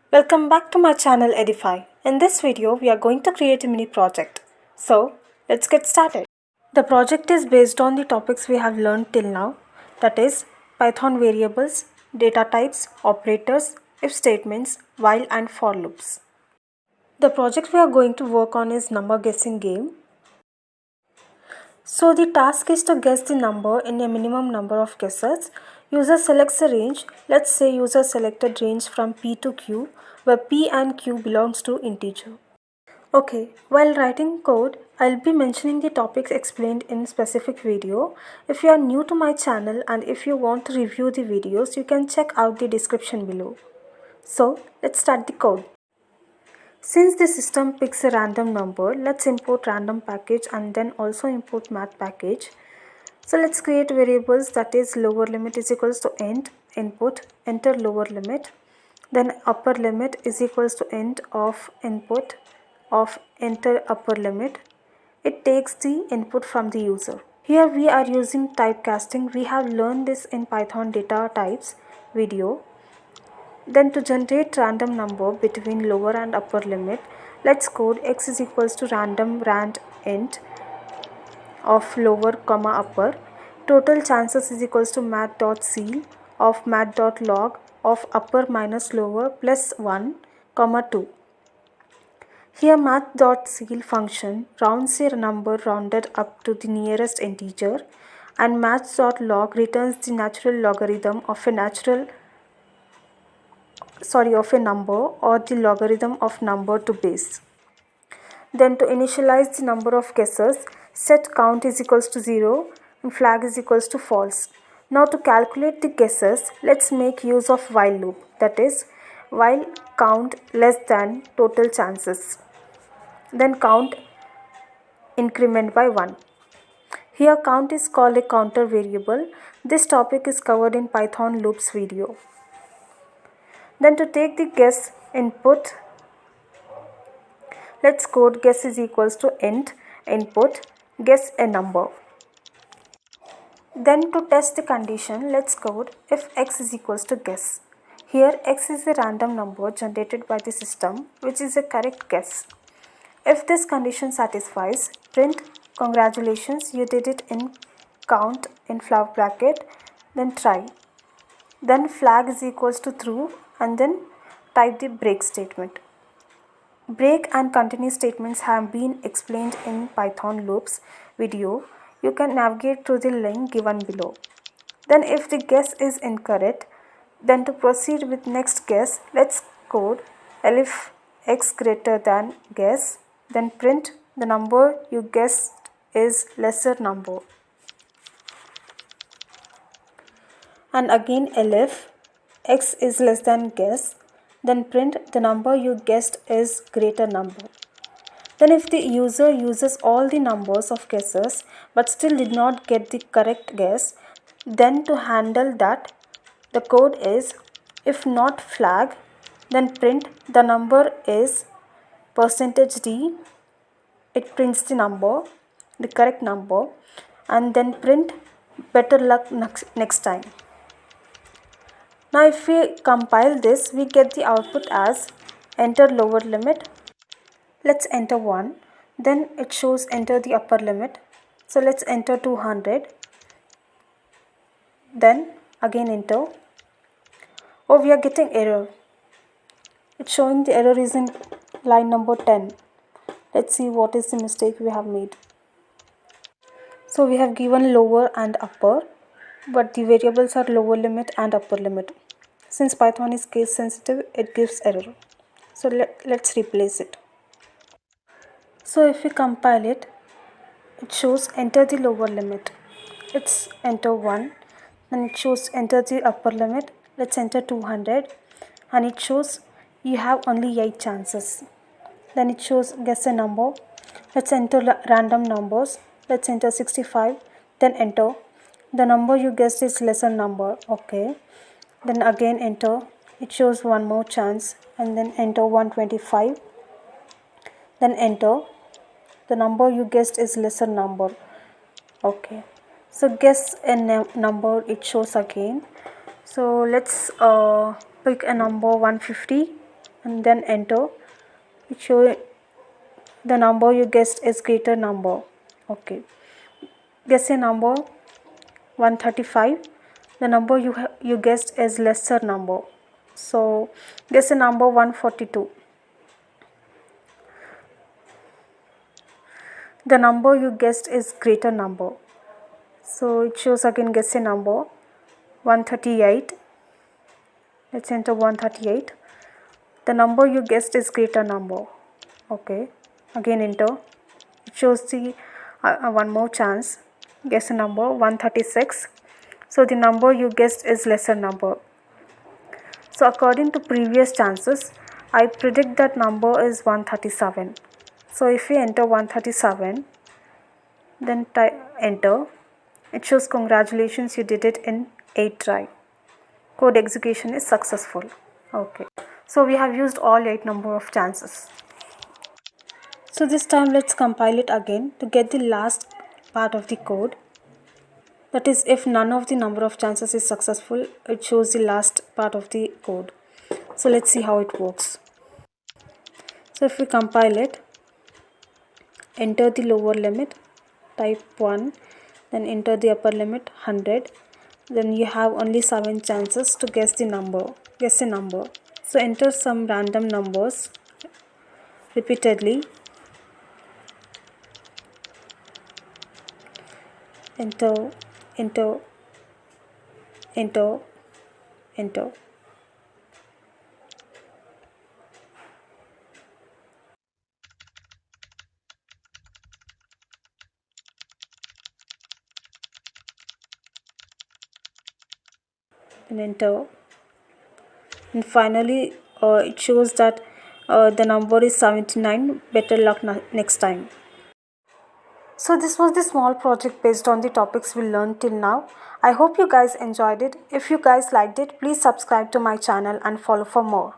Welcome back to my channel Edify. In this video, we are going to create a mini project. So, let's get started. The project is based on the topics we have learned till now, that is Python variables, data types, operators, if statements, while and for loops. The project we are going to work on is number guessing game. So the task is to guess the number in a minimum number of guesses. User selects a range. Let's say user selected range from P to Q, where P and Q belongs to integer. Okay, while writing code, I'll be mentioning the topics explained in specific video. If you are new to my channel and if you want to review the videos, you can check out the description below. So, let's start the code. Since the system picks a random number, let's import random package and then also import math package. So let's create variables, that is lower limit is equals to int input enter lower limit, then upper limit is equals to int of input of enter upper limit. It takes the input from the user. Here we are using typecasting. We have learned this in Python data types video. Then to generate random number between lower and upper limit, let's code x is equals to random rand int of lower comma upper. Total chances is equals to math.ceil of math.log of upper minus lower plus 1 comma 2. Here math.ceil function rounds a number rounded up to the nearest integer, and maths.log returns the natural logarithm of a number or the logarithm of number to base. Then to initialize the number of guesses, set count is equals to 0 and flag is equals to false. Now to calculate the guesses, let's make use of while loop, that is while count less than total chances. Then count increment by 1. Here count is called a counter variable. This topic is covered in Python loops video. Then to take the guess input, let's code guess is equals to int input guess a number. Then to test the condition, let's code if x is equals to guess. Here x is a random number generated by the system which is a correct guess. If this condition satisfies, print congratulations, you did it in count in flower bracket, then try. Then flag is equals to true and then type the break statement. Break and continue statements have been explained in Python loops video. You can navigate through the link given below. Then if the guess is incorrect, then to proceed with next guess, let's code elif x greater than guess, then print the number you guessed is lesser number. And again elif x is less than guess, then print the number you guessed is greater number. Then if the user uses all the numbers of guesses but still did not get the correct guess, then to handle that, the code is if not flag, then print the number is %d, it prints the number, the correct number, and then print better luck next time. Now if we compile this, we get the output as enter lower limit. Let's enter 1. Then it shows enter the upper limit. So let's enter 200. Then again enter. Oh, we are getting error. It's showing the error is in line number 10. Let's see what is the mistake we have made. So we have given lower and upper, but the variables are lower limit and upper limit. Since Python is case sensitive, it gives error. So let's replace it. So if we compile it, it shows enter the lower limit. Let's enter 1. Then it shows enter the upper limit. Let's enter 200. And it shows you have only 8 chances. Then it shows guess a number. Let's enter random numbers. Let's enter 65. Then enter. The number you guessed is lesser number. Okay. Then again enter. It shows one more chance. And then enter 125. Then enter. The number you guessed is lesser number. Okay. So guess a number, it shows again. So let's pick a number 150 and then enter. It show the number you guessed is greater number. Okay, guess a number 135. The number you guessed is lesser number. So guess a number 142. The number you guessed is greater number. So it shows again guess a number 138. Let's enter 138. The number you guessed is greater number. Okay, again enter. It shows the one more chance. Guess a number 136. So the number you guessed is lesser number. So according to previous chances, I predict that number is 137. So if we enter 137, then enter. It shows congratulations, you did it in 8 try. Code execution is successful. Okay, so we have used all 8 number of chances. So this time let's compile it again to get the last part of the code. That is, if none of the number of chances is successful, it shows the last part of the code. So let's see how it works. So if we compile it, enter the lower limit, type 1, then enter the upper limit 100. Then you have only 7 chances to guess a number. So enter some random numbers repeatedly. Enter, enter, enter, enter. And enter. And finally it shows that the number is 79. Better luck next time. So this was the small project based on the topics we learned till now. I hope you guys enjoyed it. If you guys liked it, please subscribe to my channel and follow for more.